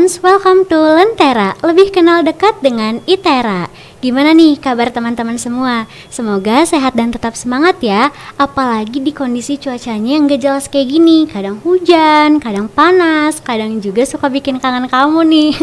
friends, welcome to Lentera, lebih kenal dekat dengan ITERA. Gimana nih kabar teman-teman semua? Semoga sehat dan tetap semangat ya. Apalagi di kondisi cuacanya yang gak jelas kayak gini. Kadang hujan, kadang panas, kadang juga suka bikin kangen kamu nih.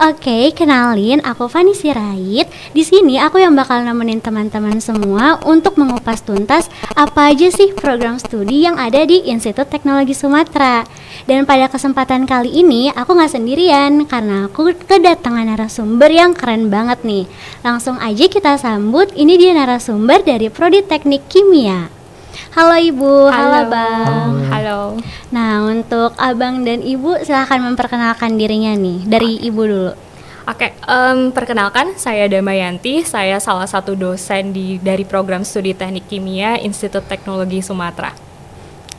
Oke, kenalin aku Fani Sirait. Di sini aku yang bakal nemenin teman-teman semua untuk mengupas tuntas apa aja sih program studi yang ada di Institut Teknologi Sumatera. Dan pada kesempatan kali ini aku gak sendirian karena aku kedatangan narasumber yang keren banget nih. Langsung aja kita sambut, ini dia narasumber dari Prodi Teknik Kimia. Halo Ibu, halo Bang. Halo. Nah, untuk Abang dan Ibu silahkan memperkenalkan dirinya nih, dari Ibu dulu. Oke, perkenalkan saya Damayanti, saya salah satu dosen dari program studi Teknik Kimia Institut Teknologi Sumatera.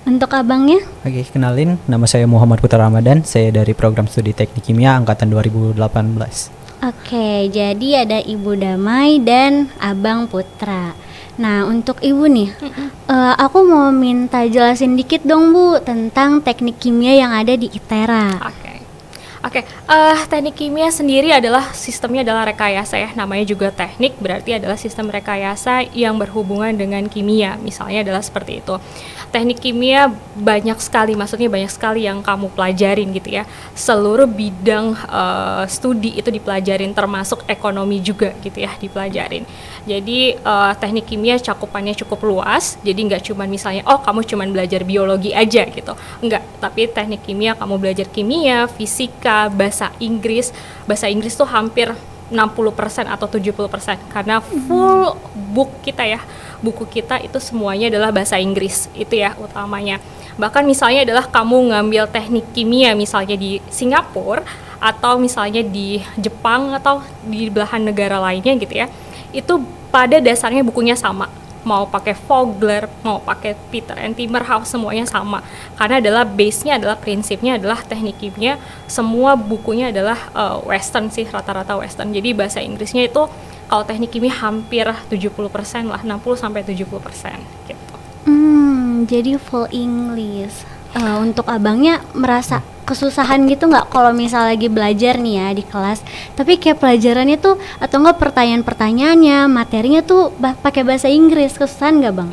Untuk Abangnya? Oke, kenalin, nama saya Muhammad Putra Ramadan, saya dari program studi Teknik Kimia angkatan 2018. Oke, jadi ada Ibu Damai dan Abang Putra. Nah, untuk Ibu nih, aku mau minta jelasin dikit dong Bu tentang teknik kimia yang ada di ITERA. Oke, teknik kimia sendiri adalah sistemnya adalah rekayasa ya, namanya juga teknik, berarti adalah sistem rekayasa yang berhubungan dengan kimia, misalnya adalah seperti itu. Teknik kimia banyak sekali, maksudnya banyak sekali yang kamu pelajarin gitu ya. Seluruh bidang studi itu dipelajarin, termasuk ekonomi juga gitu ya dipelajarin. Jadi teknik kimia cakupannya cukup luas, jadi nggak cuma misalnya kamu cuma belajar biologi aja gitu, enggak. Tapi teknik kimia kamu belajar kimia, fisika, bahasa Inggris tuh hampir 60% atau 70% karena full buku kita itu semuanya adalah bahasa Inggris, itu ya utamanya. Bahkan misalnya adalah kamu ngambil teknik kimia misalnya di Singapura atau misalnya di Jepang atau di belahan negara lainnya gitu ya, itu pada dasarnya bukunya sama, mau pakai Vogler, mau pakai Peter and Timmerhouse, semuanya sama karena adalah base-nya adalah prinsipnya adalah teknik kimia, semua bukunya adalah western sih, rata-rata western. Jadi bahasa Inggrisnya itu kalau teknik kimia hampir 70% lah, 60-70% gitu. Jadi full English. Untuk Abangnya merasa kesusahan gitu nggak kalau misal lagi belajar nih ya di kelas, tapi kayak pelajarannya tuh atau enggak pertanyaan-pertanyaannya, materinya tuh pakai bahasa Inggris, kesusahan nggak Bang?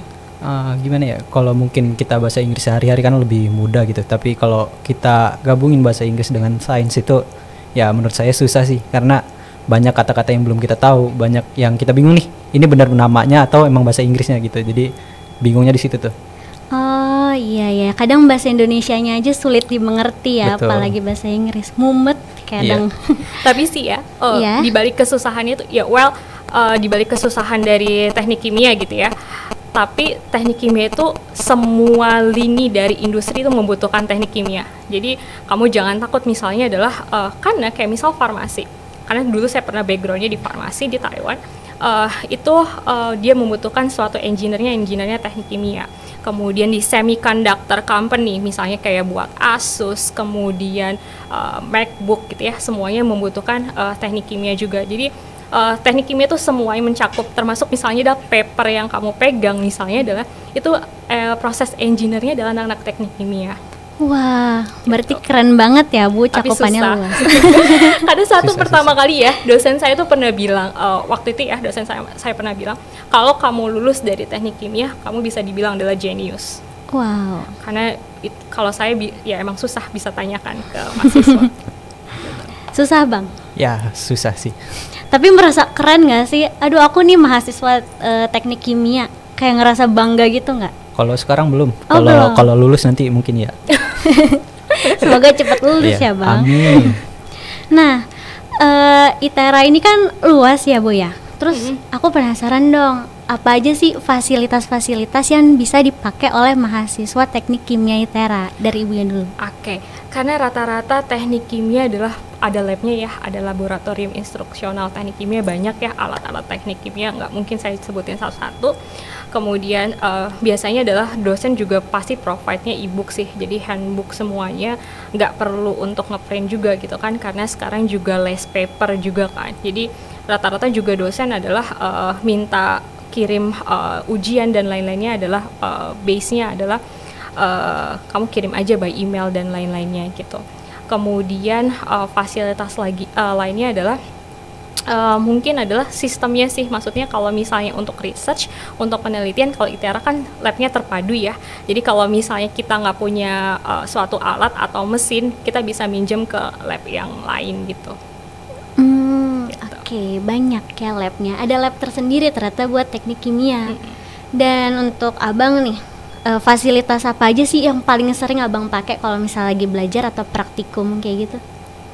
Gimana ya, kalau mungkin kita bahasa Inggris sehari-hari kan lebih mudah gitu, tapi kalau kita gabungin bahasa Inggris dengan sains itu ya menurut saya susah sih, karena banyak kata-kata yang belum kita tahu, banyak yang kita bingung nih, ini benar namanya atau emang bahasa Inggrisnya gitu, jadi bingungnya di situ tuh. Oh iya ya, kadang bahasa Indonesianya aja sulit dimengerti ya. Betul. Apalagi bahasa Inggris, mumet kadang. Tapi sih ya, di balik kesusahannya itu ya di balik kesusahan dari teknik kimia gitu ya, tapi teknik kimia itu semua lini dari industri itu membutuhkan teknik kimia. Jadi kamu jangan takut misalnya adalah karena kayak misal farmasi, karena dulu saya pernah backgroundnya di farmasi di Taiwan, dia membutuhkan suatu engineer-nya teknik kimia. Kemudian di semiconductor company misalnya kayak buat Asus, kemudian MacBook gitu ya, semuanya membutuhkan teknik kimia juga. Jadi teknik kimia itu semuanya mencakup, termasuk misalnya ada paper yang kamu pegang misalnya adalah itu proses engineer-nya adalah anak-anak teknik kimia. Wah, berarti keren banget ya Bu, cakupannya luas. Ada satu pertama kali ya, dosen saya tuh pernah bilang, waktu itu ya dosen saya pernah bilang, kalau kamu lulus dari teknik kimia, kamu bisa dibilang adalah jenius. Wow. Karena kalau saya ya emang susah, bisa tanyakan ke mahasiswa. Susah Bang? Ya susah sih. Tapi merasa keren gak sih? Aduh aku nih mahasiswa teknik kimia, kayak ngerasa bangga gitu gak? Kalau sekarang belum. Belum. Kalau lulus nanti mungkin ya. Semoga cepat lulus ya Bang. Amin. Nah, ITERA ini kan luas ya Bu ya. Terus aku penasaran dong, apa aja sih fasilitas-fasilitas yang bisa dipakai oleh mahasiswa teknik kimia ITERA? Dari Ibunya dulu. Oke, karena rata-rata teknik kimia adalah ada labnya ya, ada laboratorium instruksional teknik kimia, banyak ya alat-alat teknik kimia, nggak mungkin saya sebutin satu-satu. Kemudian biasanya adalah dosen juga pasti provide-nya e-book sih, jadi handbook semuanya, nggak perlu untuk ngeprint juga gitu kan, karena sekarang juga less paper juga kan. Jadi rata-rata juga dosen adalah minta kirim ujian dan lain-lainnya adalah base-nya adalah kamu kirim aja by email dan lain-lainnya gitu. Kemudian fasilitas lagi lainnya adalah mungkin adalah sistemnya sih, maksudnya kalau misalnya untuk research, untuk penelitian, kalau ITERA kan labnya terpadu ya, jadi kalau misalnya kita nggak punya suatu alat atau mesin, kita bisa minjem ke lab yang lain gitu. Oke, banyak ya labnya, ada lab tersendiri ternyata buat teknik kimia. Dan untuk abang nih, fasilitas apa aja sih yang paling sering abang pakai kalau misalnya lagi belajar atau praktikum kayak gitu?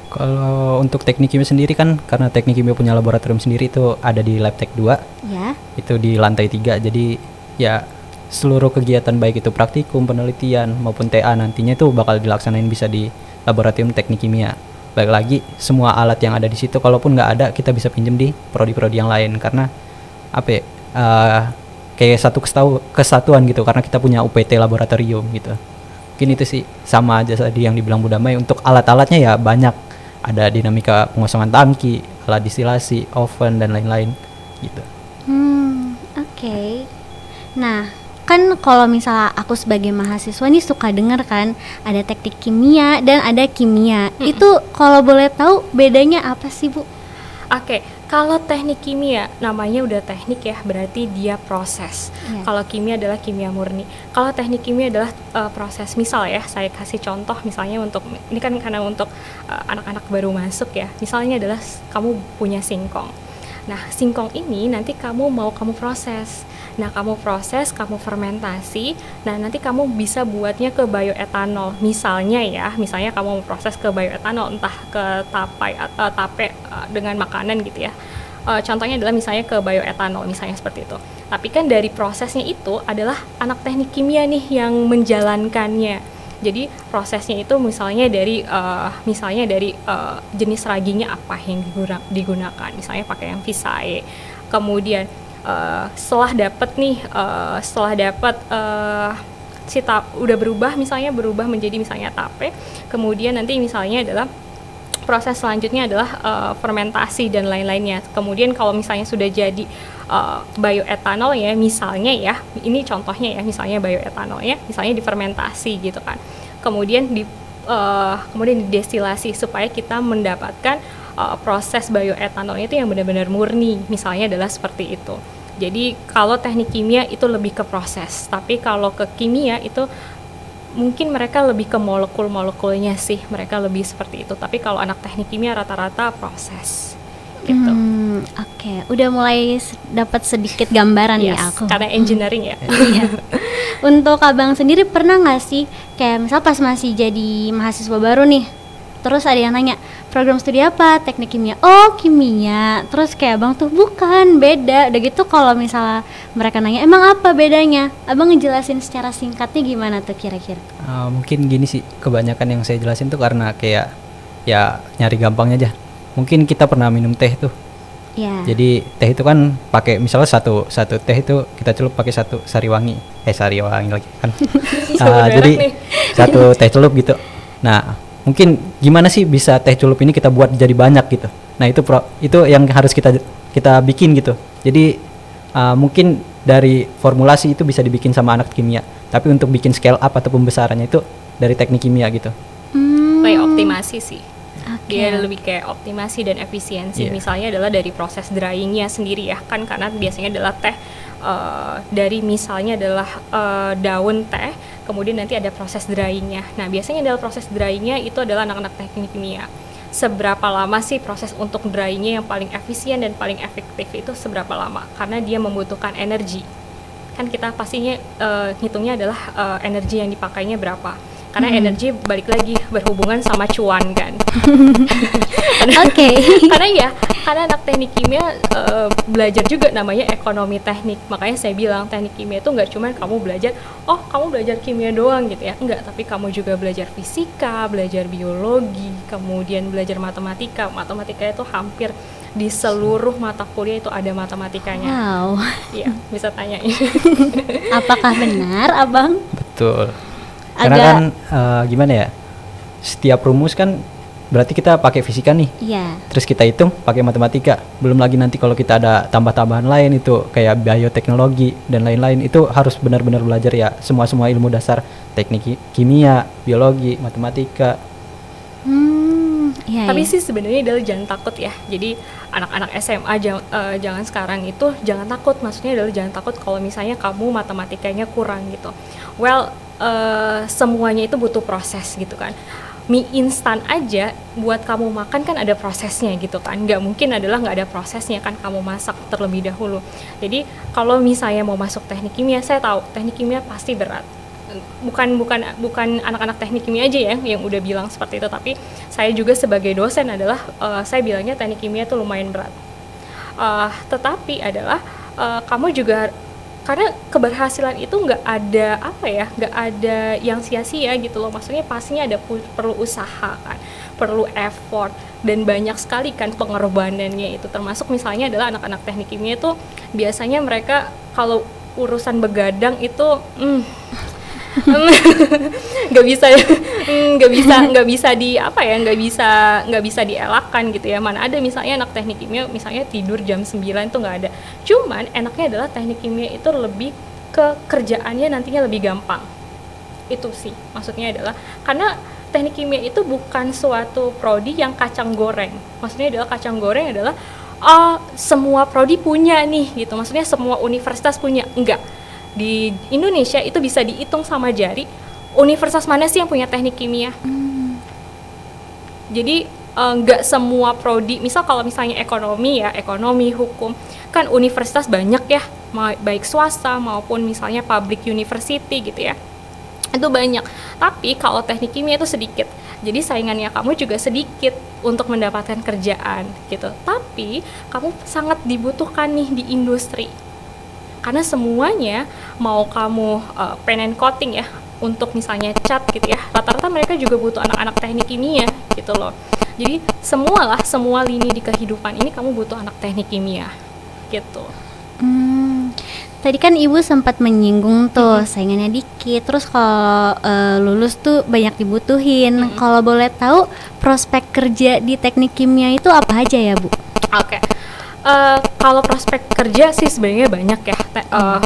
Kalau untuk teknik kimia sendiri kan, karena teknik kimia punya laboratorium sendiri, itu ada di Lab Tech 2. Ya. Itu di lantai 3. Jadi ya seluruh kegiatan baik itu praktikum, penelitian maupun TA nantinya itu bakal dilaksanain bisa di laboratorium teknik kimia. Baik lagi semua alat yang ada di situ, kalaupun nggak ada kita bisa pinjam di prodi-prodi yang lain, karena apa ya, kayak satu kesatuan gitu, karena kita punya UPT laboratorium gitu. Mungkin itu sih, sama aja tadi yang dibilang Bu Damai. Untuk alat-alatnya ya banyak, ada dinamika pengosongan tangki, alat distilasi, oven dan lain-lain gitu. Oke. Nah, kan kalau misalnya aku sebagai mahasiswa nih suka denger kan ada teknik kimia dan ada kimia. Itu kalau boleh tahu bedanya apa sih, Bu? Oke, kalau teknik kimia namanya udah teknik ya, berarti dia proses. Kalau kimia adalah kimia murni. Kalau teknik kimia adalah proses. Misal ya, saya kasih contoh misalnya untuk, ini kan karena untuk anak-anak baru masuk ya. Misalnya adalah kamu punya singkong. Nah, singkong ini nanti kamu proses. Nah, kamu proses, kamu fermentasi. Nah, nanti kamu bisa buatnya ke bioetanol. Misalnya kamu mau proses ke bioetanol, entah ke tape dengan makanan gitu ya. Contohnya adalah misalnya ke bioetanol, misalnya seperti itu. Tapi kan dari prosesnya itu adalah anak teknik kimia nih yang menjalankannya. Jadi prosesnya itu misalnya dari jenis raginya apa yang digunakan, misalnya pakai yang Visae. Kemudian setelah dapat udah berubah menjadi misalnya tape, kemudian nanti misalnya adalah proses selanjutnya adalah fermentasi dan lain-lainnya. Kemudian kalau misalnya sudah jadi bioetanol ya, misalnya ya, ini contohnya ya, misalnya bioetanol ya, misalnya difermentasi gitu kan. Kemudian didestilasi supaya kita mendapatkan proses bioetanolnya itu yang benar-benar murni, misalnya adalah seperti itu. Jadi kalau teknik kimia itu lebih ke proses, tapi kalau ke kimia itu mungkin mereka lebih ke molekul-molekulnya sih, mereka lebih seperti itu. Tapi kalau anak teknik kimia rata-rata proses gitu. Oke, udah mulai dapat sedikit gambaran nih aku. Karena engineering ya. Iya. Untuk abang sendiri pernah nggak sih kayak misal pas masih jadi mahasiswa baru nih, terus ada yang nanya program studi apa, teknik kimia, oh kimia, terus kayak abang tuh bukan, beda. Udah gitu kalau misalnya mereka nanya emang apa bedanya, abang ngejelasin secara singkatnya gimana tuh kira-kira? Mungkin gini sih, kebanyakan yang saya jelasin tuh karena kayak ya nyari gampangnya aja. Mungkin kita pernah minum teh tuh. Yeah. Jadi teh itu kan pakai misalnya satu teh itu kita celup pakai satu sariwangi lagi kan. Jadi satu teh celup gitu. Nah, mungkin gimana sih bisa teh celup ini kita buat jadi banyak gitu. Nah, itu yang harus kita bikin gitu. Jadi mungkin dari formulasi itu bisa dibikin sama anak kimia. Tapi untuk bikin scale up atau pembesarannya itu dari teknik kimia gitu. Kayak optimasi sih. Dia lebih kayak optimasi dan efisiensi. Misalnya adalah dari proses dryingnya sendiri ya kan, karena biasanya adalah teh dari misalnya adalah daun teh, kemudian nanti ada proses dryingnya. Nah, biasanya adalah proses dryingnya itu adalah anak-anak teknik kimia. Seberapa lama sih proses untuk dryingnya yang paling efisien dan paling efektif itu seberapa lama? Karena dia membutuhkan energi. Kan kita pastinya hitungnya adalah energi yang dipakainya berapa. Karena energi balik lagi berhubungan sama cuan kan. Karena anak teknik kimia belajar juga namanya ekonomi teknik. Makanya saya bilang teknik kimia itu nggak cuma kamu belajar, oh kamu belajar kimia doang gitu ya, enggak, tapi kamu juga belajar fisika, belajar biologi, kemudian belajar matematika. Matematika itu hampir di seluruh mata kuliah itu ada matematikanya. Wow. Iya, bisa tanyain. Apakah benar, abang? Betul. Karena kan gimana ya, setiap rumus kan berarti kita pakai fisika nih. Iya. Terus kita hitung pakai matematika. Belum lagi nanti kalau kita ada tambah-tambahan lain itu kayak bioteknologi dan lain-lain, itu harus benar-benar belajar ya semua ilmu dasar teknik kimia, biologi, matematika. Iya, Tapi iya. sih sebenarnya adalah jangan takut ya. Jadi anak-anak SMA jangan sekarang itu jangan takut. Maksudnya adalah jangan takut kalau misalnya kamu matematikanya kurang gitu. Well, semuanya itu butuh proses gitu kan. Mie instan aja buat kamu makan kan ada prosesnya gitu kan. Nggak mungkin adalah nggak ada prosesnya kan kamu masak terlebih dahulu. Jadi kalau misalnya mau masuk teknik kimia, saya tahu teknik kimia pasti berat. Bukan anak-anak teknik kimia aja ya yang udah bilang seperti itu, tapi saya juga sebagai dosen adalah saya bilangnya teknik kimia itu lumayan berat. Tetapi adalah kamu juga, karena keberhasilan itu nggak ada nggak ada yang sia-sia gitu loh. Maksudnya pastinya ada perlu usaha kan, perlu effort, dan banyak sekali kan pengorbanannya itu. Termasuk misalnya adalah anak-anak teknik kimia itu biasanya mereka kalau urusan begadang itu nggak bisa nggak bisa dielakkan gitu ya. Mana ada misalnya anak teknik kimia misalnya tidur jam 9 itu nggak ada. Cuman enaknya adalah teknik kimia itu lebih ke kerjaannya nantinya lebih gampang. Itu sih maksudnya adalah karena teknik kimia itu bukan suatu prodi yang kacang goreng. Maksudnya adalah kacang goreng adalah semua prodi punya nih gitu. Maksudnya semua universitas punya, enggak. Di Indonesia itu bisa dihitung sama jari universitas mana sih yang punya teknik kimia. Jadi nggak semua prodi, misal kalau misalnya ekonomi, hukum, kan universitas banyak ya, baik swasta maupun misalnya public university gitu ya, itu banyak. Tapi kalau teknik kimia itu sedikit, jadi saingannya kamu juga sedikit untuk mendapatkan kerjaan gitu. Tapi kamu sangat dibutuhkan nih di industri. Karena semuanya mau kamu pen and coating ya, untuk misalnya cat gitu ya, rata-rata mereka juga butuh anak-anak teknik kimia gitu loh. Jadi semua lini di kehidupan ini kamu butuh anak teknik kimia gitu. Tadi kan Ibu sempat menyinggung tuh saingannya dikit, terus kalau lulus tuh banyak dibutuhin. Kalau boleh tahu prospek kerja di teknik kimia itu apa aja ya Bu? Oke. Kalau prospek kerja sih sebenarnya banyak ya.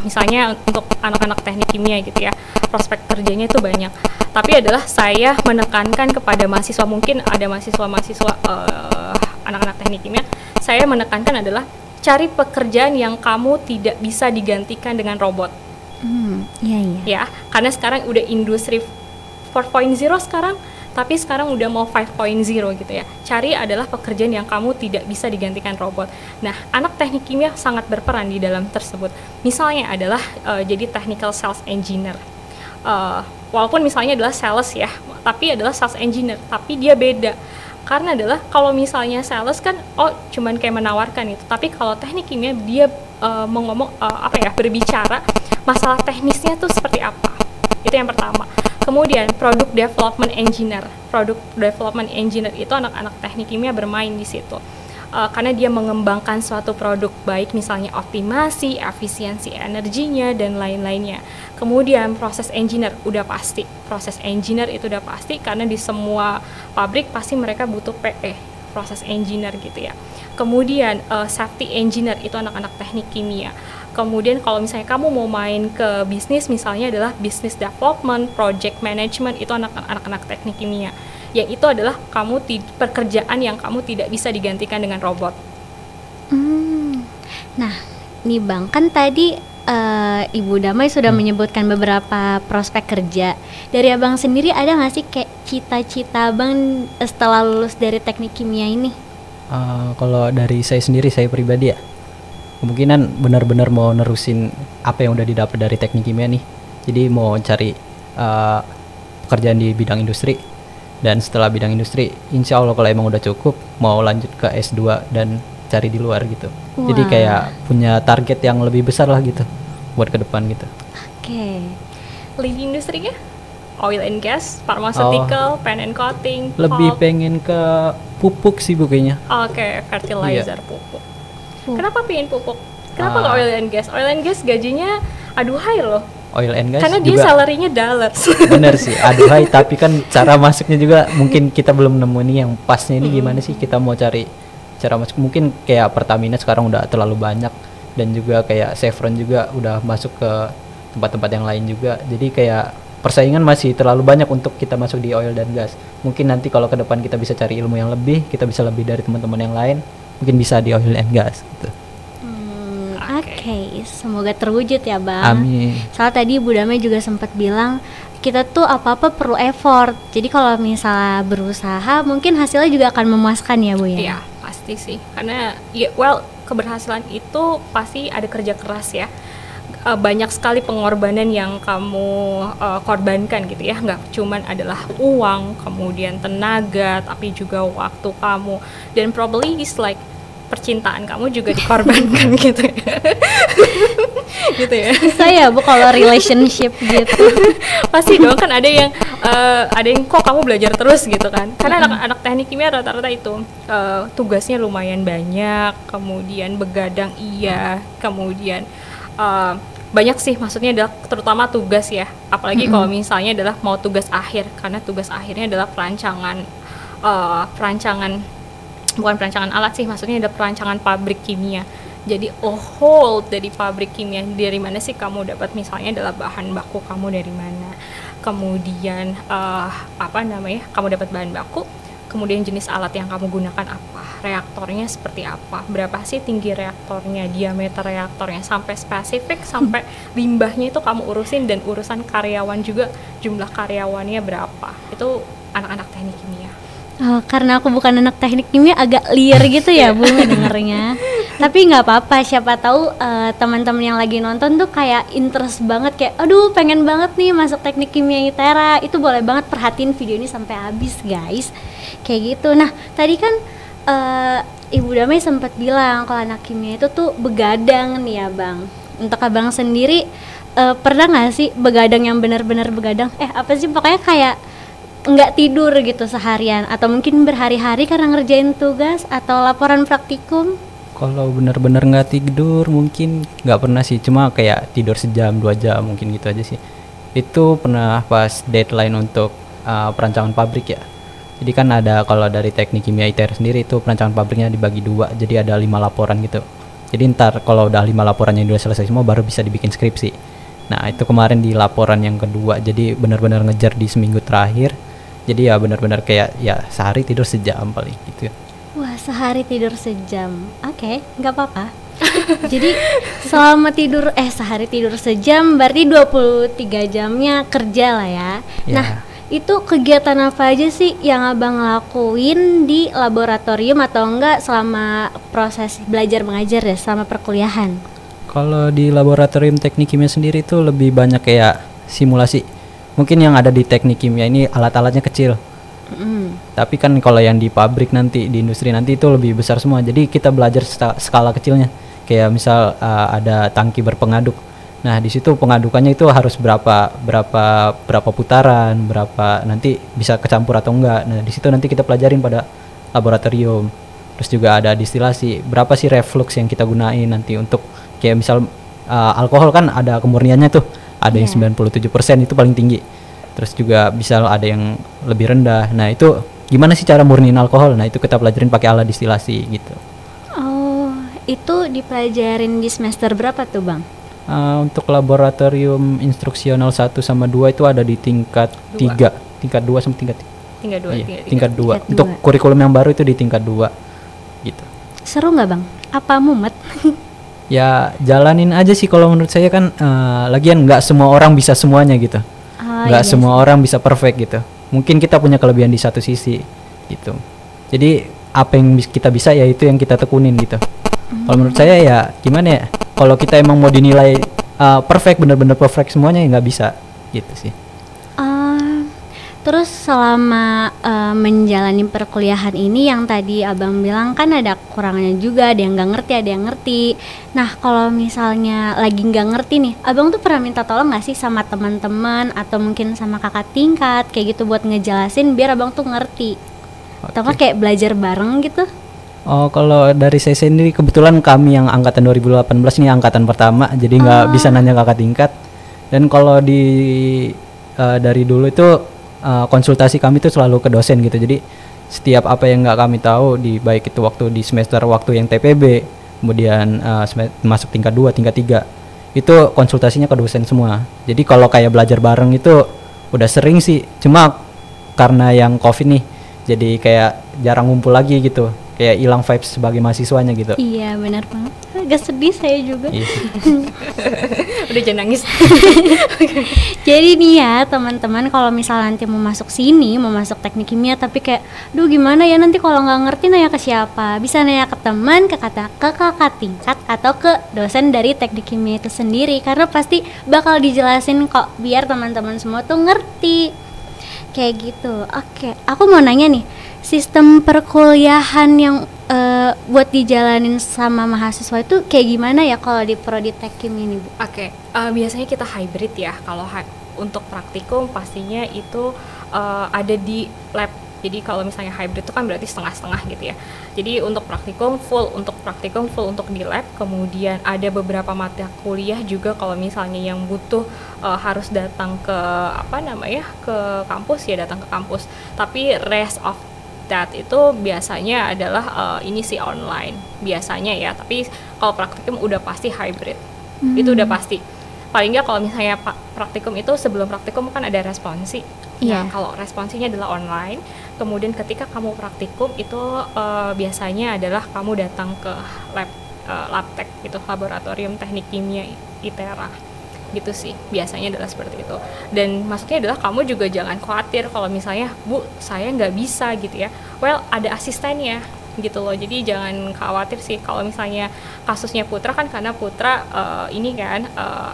Misalnya untuk anak-anak teknik kimia gitu ya, prospek kerjanya itu banyak. Tapi adalah saya menekankan kepada mahasiswa, mungkin ada mahasiswa anak-anak teknik kimia, saya menekankan adalah cari pekerjaan yang kamu tidak bisa digantikan dengan robot. Iya. Ya, karena sekarang udah industri 4.0 sekarang. Tapi sekarang udah mau 5.0 gitu ya. Cari adalah pekerjaan yang kamu tidak bisa digantikan robot. Nah, anak teknik kimia sangat berperan di dalam tersebut. Misalnya adalah jadi technical sales engineer. Walaupun misalnya adalah sales ya, tapi adalah sales engineer, tapi dia beda. Karena adalah kalau misalnya sales kan cuman kayak menawarkan itu. Tapi kalau teknik kimia dia berbicara masalah teknisnya tuh seperti apa. Itu yang pertama. Kemudian product development engineer itu anak-anak teknik kimia bermain di situ. Karena dia mengembangkan suatu produk, baik misalnya optimasi, efisiensi energinya dan lain-lainnya. Kemudian proses engineer proses engineer itu udah pasti karena di semua pabrik pasti mereka butuh PE, proses engineer gitu ya. Kemudian safety engineer itu anak-anak teknik kimia. Kemudian kalau misalnya kamu mau main ke bisnis, misalnya adalah business development, project management, itu anak-anak teknik kimia. Yang itu adalah pekerjaan yang kamu tidak bisa digantikan dengan robot. Nah, nih Bang, kan tadi Ibu Damai sudah menyebutkan beberapa prospek kerja. Dari Abang sendiri ada nggak sih kayak cita-cita Abang setelah lulus dari teknik kimia ini? Kalau dari saya sendiri, saya pribadi ya, kemungkinan benar-benar mau nerusin apa yang udah didapat dari teknik kimia nih. Jadi mau cari pekerjaan di bidang industri, dan setelah bidang industri insya Allah kalau emang udah cukup mau lanjut ke S2 dan cari di luar gitu. Jadi kayak punya target yang lebih besar lah gitu buat ke depan gitu. Oke. Lini industrinya oil and gas, pharmaceutical, pen and coating, Lebih pulp. pengen ke pupuk sih bu kayaknya. Oke, fertilizer, pupuk. Kenapa pengen pupuk? Kenapa nggak oil and gas? Oil and gas gajinya aduhai loh. Oil and gas Karena dia juga salary-nya dollars. bener sih, aduhai. Tapi kan cara masuknya juga mungkin kita belum nemu nih yang pasnya ini gimana sih. Kita mau cari cara masuk, mungkin kayak Pertamina sekarang udah terlalu banyak, dan juga kayak Chevron juga udah masuk ke tempat-tempat yang lain juga. Jadi kayak persaingan masih terlalu banyak untuk kita masuk di oil dan gas. Mungkin nanti kalau ke depan kita bisa cari ilmu yang lebih, kita bisa lebih dari teman-teman yang lain, mungkin bisa di oil and gas gitu. Oke, semoga terwujud ya Bang. Amin. Soal tadi Bu Damai juga sempat bilang kita tuh apa-apa perlu effort. Jadi kalau misalnya berusaha mungkin hasilnya juga akan memuaskan ya Bu ya. Iya, pasti sih. Karena keberhasilan itu pasti ada kerja keras ya. Banyak sekali pengorbanan yang kamu korbankan gitu ya, nggak cuman adalah uang, kemudian tenaga, tapi juga waktu kamu, dan probably is like percintaan kamu juga dikorbankan gitu ya. Gitu ya. Saya Bu kalau relationship gitu. Pasti dong, kan ada yang kok kamu belajar terus gitu kan, karena anak-anak teknik kimia rata-rata itu tugasnya lumayan banyak, kemudian begadang kemudian banyak sih, maksudnya adalah terutama tugas ya, apalagi kalau misalnya adalah mau tugas akhir, karena tugas akhirnya adalah perancangan bukan perancangan alat sih, maksudnya ada perancangan pabrik kimia. Jadi whole dari pabrik kimia, dari mana sih kamu dapat, misalnya adalah bahan baku kamu dari mana, kemudian kamu dapat bahan baku, kemudian jenis alat yang kamu gunakan apa, reaktornya seperti apa, berapa sih tinggi reaktornya, diameter reaktornya, sampai spesifik, sampai limbahnya itu kamu urusin, dan urusan karyawan juga, jumlah karyawannya berapa. Itu anak-anak teknik kimia. Oh, karena aku bukan anak teknik kimia agak liar gitu ya Bu dengernya. Tapi nggak apa-apa, siapa tahu teman-teman yang lagi nonton tuh kayak interest banget, kayak aduh pengen banget nih masuk teknik kimia ITERA. Itu boleh banget perhatiin video ini sampai habis guys, kayak gitu. Nah tadi kan Ibu Damai sempat bilang kalau anak kimia itu tuh begadang nih ya Bang. Untuk Abang sendiri pernah nggak sih begadang yang benar-benar begadang? Apa sih pokoknya kayak nggak tidur gitu seharian, atau mungkin berhari-hari karena ngerjain tugas atau laporan praktikum? Kalau benar-benar nggak tidur mungkin nggak pernah sih, cuma kayak tidur sejam 2 jam mungkin gitu aja sih. Itu pernah pas deadline untuk perancangan pabrik ya. Jadi kan ada, kalau dari teknik kimia ITERA sendiri itu perancangan pabriknya dibagi 2, jadi ada 5 laporan gitu. Jadi ntar kalau udah 5 laporan yang udah selesai semua baru bisa dibikin skripsi. Nah itu kemarin di laporan yang kedua, jadi benar-benar ngejar di seminggu terakhir. Jadi ya benar-benar kayak ya sehari tidur sejam paling gitu. Wah, sehari tidur sejam. Oke, nggak apa-apa. Jadi selama sehari tidur sejam berarti 23 jamnya kerja lah ya. Ya. Nah, itu kegiatan apa aja sih yang Abang lakuin di laboratorium atau enggak selama proses belajar mengajar ya, selama perkuliahan? Kalau di laboratorium teknik kimia sendiri itu lebih banyak kayak simulasi. Mungkin yang ada di teknik kimia ini alat-alatnya kecil. Tapi kan kalau yang di pabrik nanti, di industri nanti itu lebih besar semua. Jadi kita belajar skala kecilnya. Kayak misal ada tangki berpengaduk. Nah, di situ pengadukannya itu harus berapa putaran, berapa nanti bisa kecampur atau enggak. Nah, di situ nanti kita pelajarin pada laboratorium. Terus juga ada distilasi. Berapa sih reflux yang kita gunain nanti untuk kayak misal alkohol kan ada kemurniannya tuh. Ada yang 97% itu paling tinggi. Terus juga bisa ada yang lebih rendah. Nah, itu gimana sih cara murniin alkohol? Nah, itu kita pelajarin pakai alat distilasi gitu. Oh, itu dipelajarin di semester berapa tuh, Bang? Untuk laboratorium instruksional 1 sama 2 itu ada di tingkat 3. Tingkat 2 sama tingkat 3. Tingkat 2. Untuk kurikulum yang baru itu di tingkat 2 gitu. Seru nggak, Bang? Apa mumet? Ya jalanin aja sih kalau menurut saya kan, lagian nggak semua orang bisa semuanya gitu, nggak semua orang bisa perfect gitu. Mungkin kita punya kelebihan di satu sisi gitu, jadi apa yang kita bisa ya itu yang kita tekunin gitu. Kalau menurut saya ya gimana ya, kalau kita emang mau dinilai perfect, bener-bener perfect semuanya ya nggak bisa gitu sih. Terus selama menjalani perkuliahan ini yang tadi Abang bilang kan ada kurangnya juga, ada yang nggak ngerti, ada yang ngerti. Nah kalau misalnya lagi nggak ngerti nih, Abang tuh pernah minta tolong nggak sih sama teman-teman atau mungkin sama kakak tingkat kayak gitu buat ngejelasin biar Abang tuh ngerti? Atau kayak belajar bareng gitu? Oh, kalau dari saya sendiri kebetulan kami yang angkatan 2018 ini angkatan pertama, jadi nggak bisa nanya kakak tingkat. Dan kalau dari dulu itu konsultasi kami itu selalu ke dosen gitu. Jadi setiap apa yang nggak kami tahu baik itu waktu di semester waktu yang TPB, kemudian masuk tingkat 2, tingkat 3, itu konsultasinya ke dosen semua. Jadi kalau kayak belajar bareng itu udah sering sih, cuma karena yang COVID nih jadi kayak jarang ngumpul lagi gitu, kayak hilang vibes sebagai mahasiswanya gitu. Iya benar banget, agak sedih saya juga. Iya sih. Udah jangan nangis. Jadi nih ya teman-teman, kalau misal nanti mau masuk sini, mau masuk teknik kimia tapi kayak, duh gimana ya nanti kalau nggak ngerti nanya ke siapa? Bisa nanya ke teman, ke kakak tingkat, atau ke dosen dari teknik kimia itu sendiri, karena pasti bakal dijelasin kok, biar teman-teman semua tuh ngerti. Kayak gitu. Oke, aku mau nanya nih, sistem perkuliahan yang buat dijalanin sama mahasiswa itu kayak gimana ya kalau di prodi Tekkim ini, Bu? Oke, biasanya kita hybrid ya. Kalau untuk praktikum pastinya itu ada di lab. Jadi kalau misalnya hybrid itu kan berarti setengah-setengah gitu ya. Jadi untuk praktikum full untuk di lab. Kemudian ada beberapa mata kuliah juga kalau misalnya yang butuh harus datang ke ke kampus ya datang ke kampus. Tapi rest of that itu biasanya adalah ini sih online biasanya ya. Tapi kalau praktikum udah pasti hybrid. Itu udah pasti. Paling nggak kalau misalnya praktikum itu sebelum praktikum kan ada responsi. Iya. Nah, kalau responsinya adalah online, kemudian ketika kamu praktikum itu biasanya adalah kamu datang ke labtek gitu, laboratorium teknik kimia ITERA gitu sih, biasanya adalah seperti itu. Dan maksudnya adalah kamu juga jangan khawatir kalau misalnya, Bu, saya nggak bisa gitu ya, well ada asistennya gitu loh. Jadi jangan khawatir sih kalau misalnya kasusnya Putra kan, karena Putra ini kan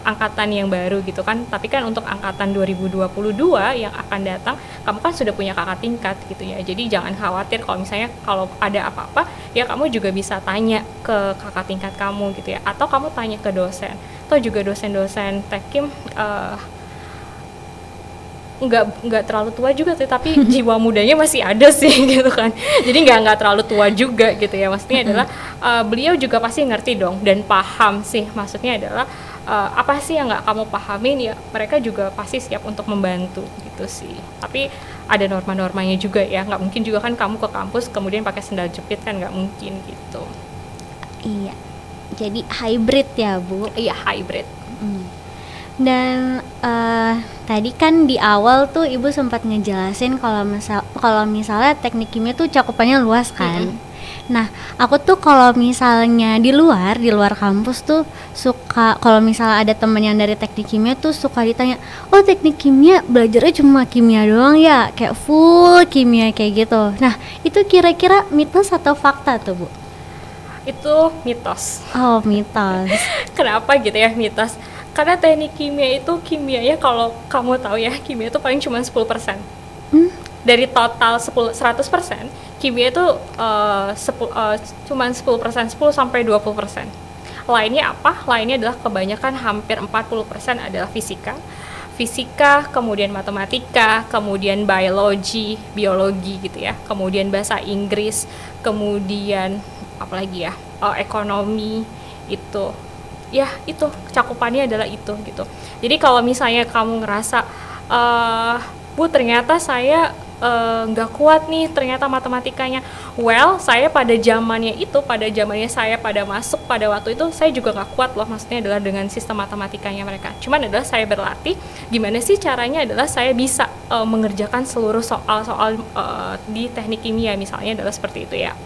angkatan yang baru gitu kan, tapi kan untuk angkatan 2022 yang akan datang kamu kan sudah punya kakak tingkat gitu ya. Jadi jangan khawatir kalau misalnya kalau ada apa-apa ya kamu juga bisa tanya ke kakak tingkat kamu gitu ya, atau kamu tanya ke dosen, atau juga dosen-dosen Tekkim nggak terlalu tua juga sih, tapi jiwa mudanya masih ada sih gitu kan. Jadi nggak terlalu tua juga gitu ya. Maksudnya adalah beliau juga pasti ngerti dong dan paham sih. Maksudnya adalah apa sih yang nggak kamu pahamin ya, mereka juga pasti siap untuk membantu gitu sih. Tapi ada norma-normanya juga ya, nggak mungkin juga kan kamu ke kampus kemudian pakai sendal jepit kan, nggak mungkin gitu. Iya, jadi hybrid ya, Bu? Iya, hybrid. Dan tadi kan di awal tuh Ibu sempat ngejelasin kalau misalnya teknik kimia tuh cakupannya luas kan. Nah, aku tuh kalau misalnya di luar kampus tuh suka, kalau misalnya ada temen yang dari teknik kimia tuh suka ditanya, oh teknik kimia belajarnya cuma kimia doang ya, kayak full kimia kayak gitu. Nah, itu kira-kira mitos atau fakta tuh, Bu? Itu mitos. Oh, mitos. Kenapa gitu ya mitos? Karena teknik kimia itu kimianya kalau kamu tahu ya, kimia itu paling cuma 10%. Dari total 100%, kimia itu cuma 10%, 10 sampai 20%. Lainnya apa? Lainnya adalah kebanyakan hampir 40% adalah fisika, kemudian matematika, kemudian biologi gitu ya. Kemudian bahasa Inggris, kemudian apalagi ya? Ekonomi itu. Ya itu cakupannya adalah itu gitu. Jadi kalau misalnya kamu ngerasa Bu ternyata saya nggak kuat nih ternyata matematikanya, well saya pada zamannya saya pada masuk pada waktu itu saya juga nggak kuat loh, maksudnya adalah dengan sistem matematikanya mereka. Cuman adalah saya berlatih gimana sih caranya, adalah saya bisa mengerjakan seluruh soal-soal di teknik kimia misalnya adalah seperti itu ya.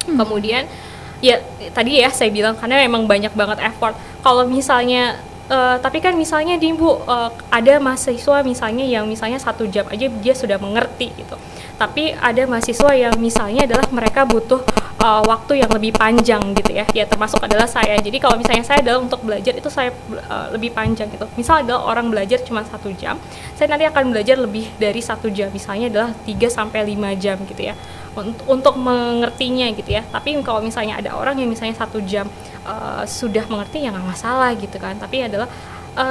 Kemudian ya tadi ya saya bilang karena memang banyak banget effort. Kalau misalnya tapi kan misalnya di Bu ada mahasiswa misalnya yang misalnya 1 jam aja dia sudah mengerti gitu. Tapi ada mahasiswa yang misalnya adalah mereka butuh waktu yang lebih panjang gitu ya. Ya termasuk adalah saya. Jadi kalau misalnya saya adalah untuk belajar itu saya lebih panjang gitu. Misal adalah orang belajar cuma 1 jam, saya nanti akan belajar lebih dari 1 jam. Misalnya adalah 3 sampai 5 jam gitu ya. Untuk mengertinya gitu ya. Tapi kalau misalnya ada orang yang misalnya 1 jam sudah mengerti ya nggak masalah gitu kan. Tapi adalah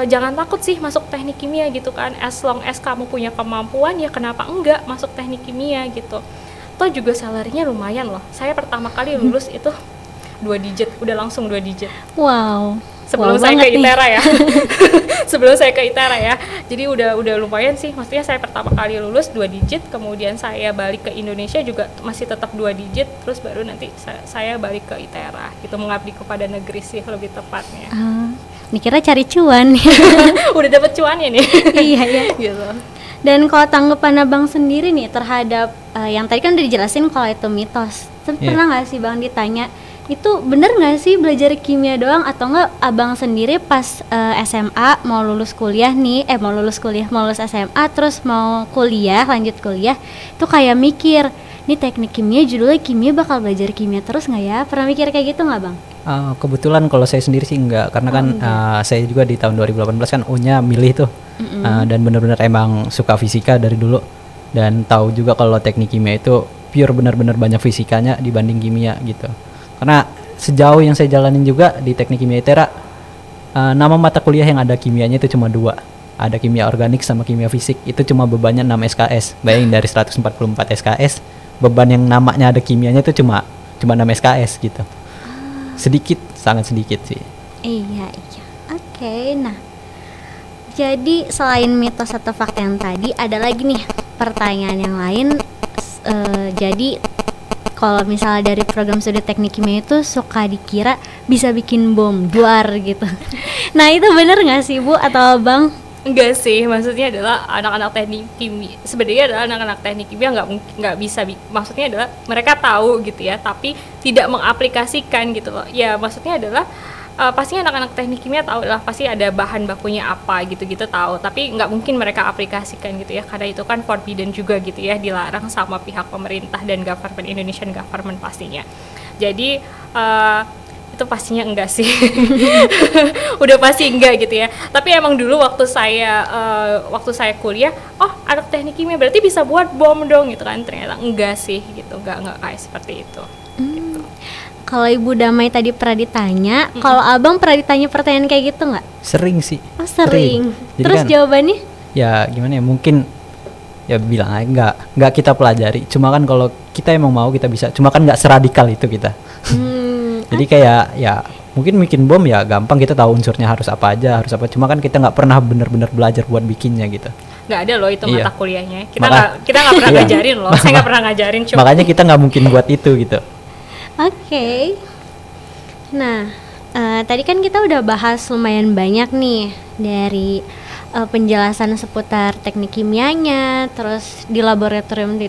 jangan takut sih masuk teknik kimia gitu kan. As long as kamu punya kemampuan ya kenapa enggak masuk teknik kimia gitu. Toh juga salarinya lumayan loh. Saya pertama kali lulus itu 2 digit, udah langsung 2 digit. Wow. Sebelum saya ke ITERA ya. Sebelum saya ke ITERA ya. Jadi udah lumayan sih. Maksudnya saya pertama kali lulus 2 digit, kemudian saya balik ke Indonesia juga masih tetap 2 digit, terus baru nanti saya balik ke ITERA. Gitu, mengabdi kepada negeri sih lebih tepatnya. Dikira cari cuan. Udah dapet cuannya nih. Iya. Gitu. Dan kalau tanggapan abang sendiri nih terhadap yang tadi kan udah dijelasin kalau itu mitos, tapi pernah nggak sih bang ditanya itu bener nggak sih belajar kimia doang, atau nggak abang sendiri pas SMA mau lulus kuliah nih, mau lulus SMA terus mau kuliah, lanjut kuliah tuh kayak mikir nih teknik kimia judulnya kimia, bakal belajar kimia terus nggak ya? Pernah mikir kayak gitu nggak bang? Kebetulan kalau saya sendiri sih enggak, karena kan saya juga di tahun 2018 kan U-nya milih tuh, dan benar-benar emang suka fisika dari dulu, dan tahu juga kalau teknik kimia itu pure benar-benar banyak fisikanya dibanding kimia gitu. Karena sejauh yang saya jalanin juga di teknik kimia ITERA, nama mata kuliah yang ada kimianya itu cuma 2, ada kimia organik sama kimia fisik, itu cuma bebannya 6 SKS. Bayangin dari 144 SKS, beban yang namanya ada kimianya itu cuma 6 SKS gitu. Sedikit, sangat sedikit sih. Iya. Oke, nah jadi selain mitos atau fakta yang tadi, ada lagi nih pertanyaan yang lain. Jadi kalau misalnya dari program studi teknik kimia itu suka dikira bisa bikin bom duar gitu. Nah itu bener nggak sih Bu atau Bang? Enggak sih, maksudnya adalah anak-anak teknik kimia, sebenarnya adalah anak-anak teknik kimia nggak bisa, maksudnya adalah mereka tahu gitu ya, tapi tidak mengaplikasikan gitu loh. Ya maksudnya adalah pasti anak-anak teknik kimia tahu lah, pasti ada bahan bakunya apa gitu-gitu tahu, tapi nggak mungkin mereka aplikasikan gitu ya, karena itu kan forbidden juga gitu ya, dilarang sama pihak pemerintah dan government, Indonesian government pastinya. Jadi itu pastinya enggak sih. Udah pasti enggak gitu ya. Tapi emang dulu waktu saya kuliah, oh anak teknik kimia berarti bisa buat bom dong gitu kan. Ternyata enggak sih gitu, enggak kayak seperti itu. Gitu. Kalau Ibu Damai tadi pernah ditanya, kalau Abang pernah ditanya pertanyaan kayak gitu nggak? Sering sih. Oh sering. Jadi Terus kan, jawabannya? Ya gimana ya, mungkin ya bilang aja nggak kita pelajari. Cuma kan kalau kita emang mau kita bisa. Cuma kan nggak seradikal itu kita. Jadi kayak ya mungkin bikin bom ya gampang, kita tahu unsurnya harus apa aja, harus apa. Cuma kan kita nggak pernah benar-benar belajar buat bikinnya gitu. Nggak ada loh itu mata kuliahnya. Kita nggak pernah ngajarin loh. Saya nggak pernah ngajarin. Cuma makanya kita nggak mungkin buat itu gitu. Oke. Nah, tadi kan kita udah bahas lumayan banyak nih dari penjelasan seputar teknik kimianya, terus di laboratorium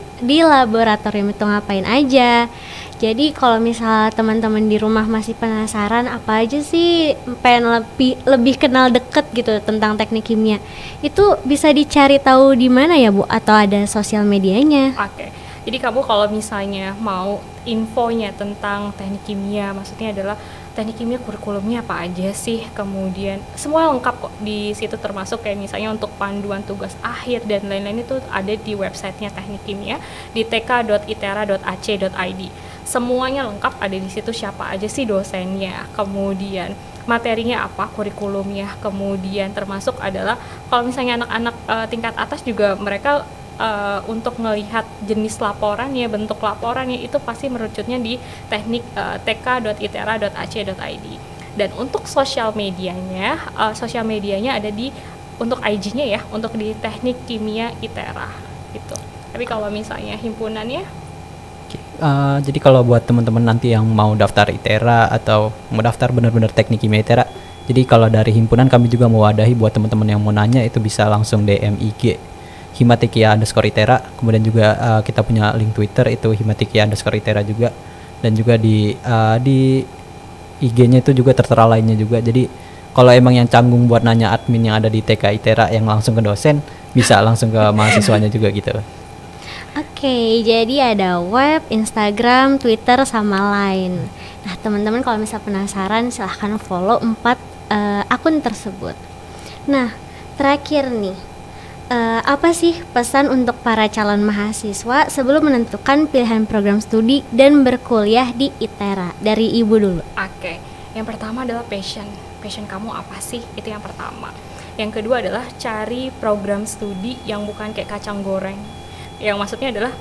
itu ngapain aja. Jadi kalau misal teman-teman di rumah masih penasaran apa aja sih, pengen lebih kenal deket gitu tentang teknik kimia, itu bisa dicari tahu di mana ya Bu? Atau ada sosial medianya? Oke. Jadi kamu kalau misalnya mau infonya tentang teknik kimia, maksudnya adalah teknik kimia kurikulumnya apa aja sih, kemudian semua lengkap kok di situ, termasuk kayak misalnya untuk panduan tugas akhir dan lain-lain itu ada di websitenya teknik kimia di tk.itera.ac.id. Semuanya lengkap ada di situ, siapa aja sih dosennya, kemudian materinya apa, kurikulumnya, kemudian termasuk adalah kalau misalnya anak-anak tingkat atas juga mereka untuk melihat jenis laporannya, bentuk laporannya itu pasti merucutnya di teknik tk.itera.ac.id. Dan untuk sosial medianya ada di untuk IG-nya ya, untuk di teknik kimia ITERA gitu. Tapi kalau misalnya himpunannya jadi kalau buat teman-teman nanti yang mau daftar ITERA atau mau daftar benar-benar teknik kimia ITERA, jadi kalau dari himpunan kami juga mewadahi buat teman-teman yang mau nanya itu bisa langsung DM IG Himatikia_ITERA, kemudian juga kita punya link Twitter itu Himatikia_ITERA juga, dan juga di IG-nya itu juga tertera lainnya juga. Jadi kalau emang yang canggung buat nanya admin yang ada di TK ITERA yang langsung ke dosen, bisa langsung ke mahasiswanya juga gitu. Oke, jadi ada web, Instagram, Twitter, sama Line. Nah teman-teman kalau misal penasaran silahkan follow 4 akun tersebut. Nah terakhir nih, apa sih pesan untuk para calon mahasiswa sebelum menentukan pilihan program studi dan berkuliah di ITERA? Dari Ibu dulu. Oke, yang pertama adalah passion kamu apa sih, itu yang pertama. Yang kedua adalah cari program studi yang bukan kayak kacang goreng, yang maksudnya adalah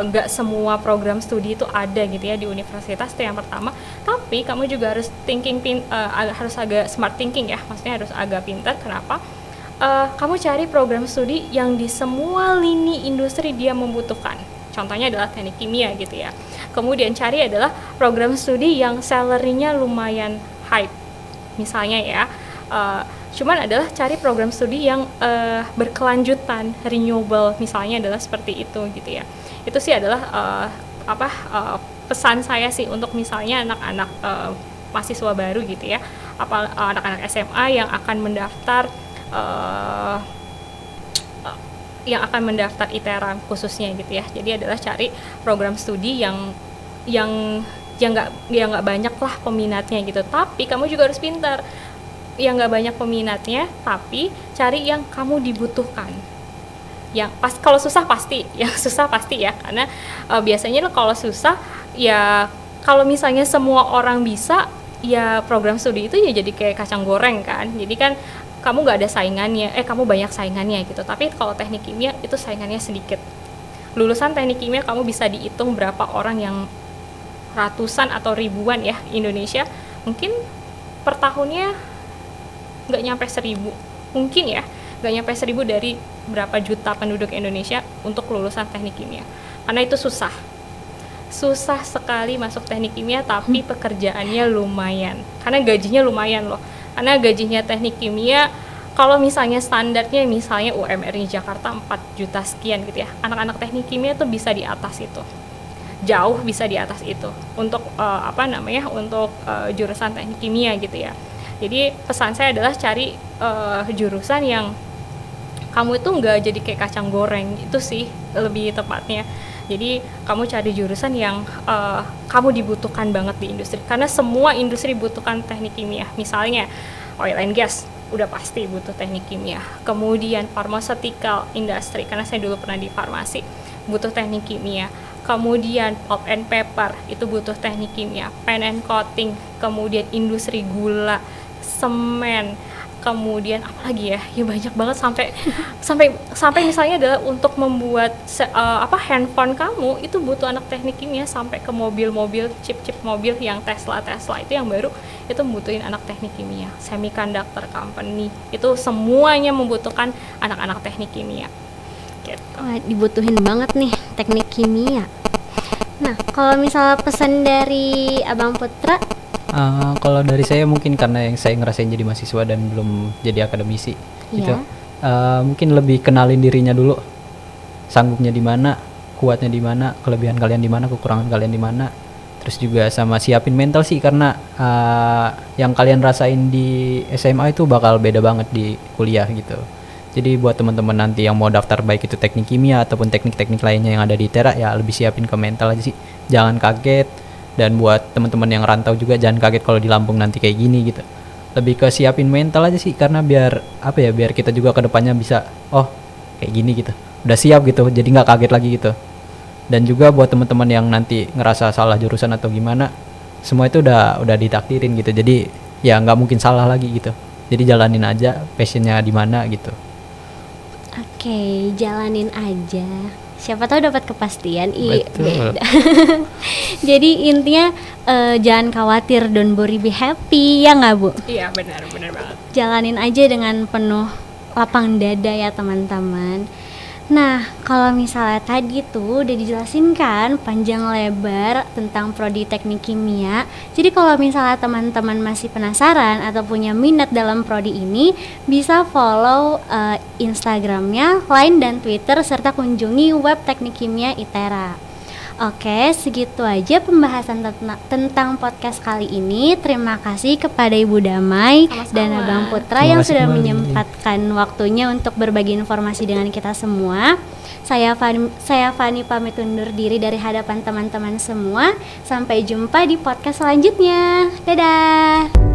nggak semua program studi itu ada gitu ya di universitas, itu yang pertama. Tapi kamu juga harus harus agak smart thinking ya, maksudnya harus agak pintar. Kenapa? Kamu cari program studi yang di semua lini industri dia membutuhkan. Contohnya adalah teknik kimia gitu ya. Kemudian cari adalah program studi yang salary-nya lumayan high. Misalnya ya, Cuman adalah cari program studi yang berkelanjutan, renewable, misalnya adalah seperti itu gitu ya. Itu sih adalah pesan saya sih untuk misalnya anak-anak mahasiswa baru gitu ya, anak-anak SMA yang akan mendaftar ITERA khususnya gitu ya. Jadi adalah cari program studi yang nggak banyak lah peminatnya gitu, tapi kamu juga harus pintar. Yang nggak banyak peminatnya, tapi cari yang kamu dibutuhkan. Yang kalau susah pasti ya, karena biasanya kalau susah ya, kalau misalnya semua orang bisa, ya program studi itu ya jadi kayak kacang goreng kan. Jadi kan kamu nggak ada saingannya, kamu banyak saingannya gitu. Tapi kalau teknik kimia itu saingannya sedikit. Lulusan teknik kimia kamu bisa dihitung berapa orang yang ratusan atau ribuan ya Indonesia, mungkin per tahunnya nggak nyampe 1.000, mungkin ya nggak nyampe 1.000 dari berapa juta penduduk Indonesia untuk lulusan teknik kimia. Karena itu susah sekali masuk teknik kimia, tapi pekerjaannya lumayan, karena gajinya lumayan loh. Karena gajinya teknik kimia kalau misalnya standarnya misalnya UMR-nya Jakarta 4 juta sekian gitu ya, anak-anak teknik kimia tuh bisa di atas itu, jauh bisa di atas itu untuk untuk jurusan teknik kimia gitu ya. Jadi pesan saya adalah cari jurusan yang kamu itu nggak jadi kayak kacang goreng, itu sih lebih tepatnya. Jadi kamu cari jurusan yang kamu dibutuhkan banget di industri, karena semua industri butuhkan teknik kimia. Misalnya oil and gas udah pasti butuh teknik kimia. Kemudian pharmaceutical industry, karena saya dulu pernah di farmasi, butuh teknik kimia. Kemudian pulp and paper itu butuh teknik kimia, paint and coating, kemudian industri gula, semen, kemudian apa lagi ya banyak banget, sampai misalnya adalah untuk membuat handphone kamu itu butuh anak teknik kimia, sampai ke mobil-mobil, chip-chip mobil yang Tesla itu yang baru itu membutuhin anak teknik kimia. Semiconductor company itu semuanya membutuhkan anak-anak teknik kimia gitu. Wah, dibutuhin banget nih teknik kimia. Nah, kalau misalnya pesan dari Abang Putra? Kalau dari saya mungkin karena yang saya ngerasain jadi mahasiswa dan belum jadi akademisi, gitu. Mungkin lebih kenalin dirinya dulu, sanggupnya di mana, kuatnya di mana, kelebihan kalian di mana, kekurangan kalian di mana. Terus juga sama siapin mental sih, karena yang kalian rasain di SMA itu bakal beda banget di kuliah gitu. Jadi buat teman-teman nanti yang mau daftar baik itu teknik kimia ataupun teknik-teknik lainnya yang ada di ITERA, ya lebih siapin ke mental aja sih, jangan kaget. Dan buat teman-teman yang rantau juga jangan kaget kalau di Lampung nanti kayak gini gitu. Lebih ke siapin mental aja sih, karena biar kita juga ke depannya bisa kayak gini gitu, udah siap gitu, jadi nggak kaget lagi gitu. Dan juga buat teman-teman yang nanti ngerasa salah jurusan atau gimana, semua itu udah ditakdirin gitu, jadi ya nggak mungkin salah lagi gitu. Jadi jalanin aja passionnya di mana gitu. Oke, jalanin aja. Siapa tahu dapat kepastian. Betul. Jadi intinya jangan khawatir, don't worry, be happy, ya nggak Bu? Iya, benar banget. Jalanin aja dengan penuh lapang dada ya teman-teman. Nah, kalau misalnya tadi tuh udah dijelasin kan panjang lebar tentang prodi teknik kimia. Jadi kalau misalnya teman-teman masih penasaran atau punya minat dalam prodi ini, bisa follow Instagramnya, Line dan Twitter, serta kunjungi web teknik kimia ITERA. Oke, segitu aja pembahasan tentang podcast kali ini. Terima kasih kepada Ibu Damai dan Abang Putra yang sudah menyempatkan waktunya untuk berbagi informasi dengan kita semua. Saya Fani pamit undur diri dari hadapan teman-teman semua. Sampai jumpa di podcast selanjutnya. Dadah.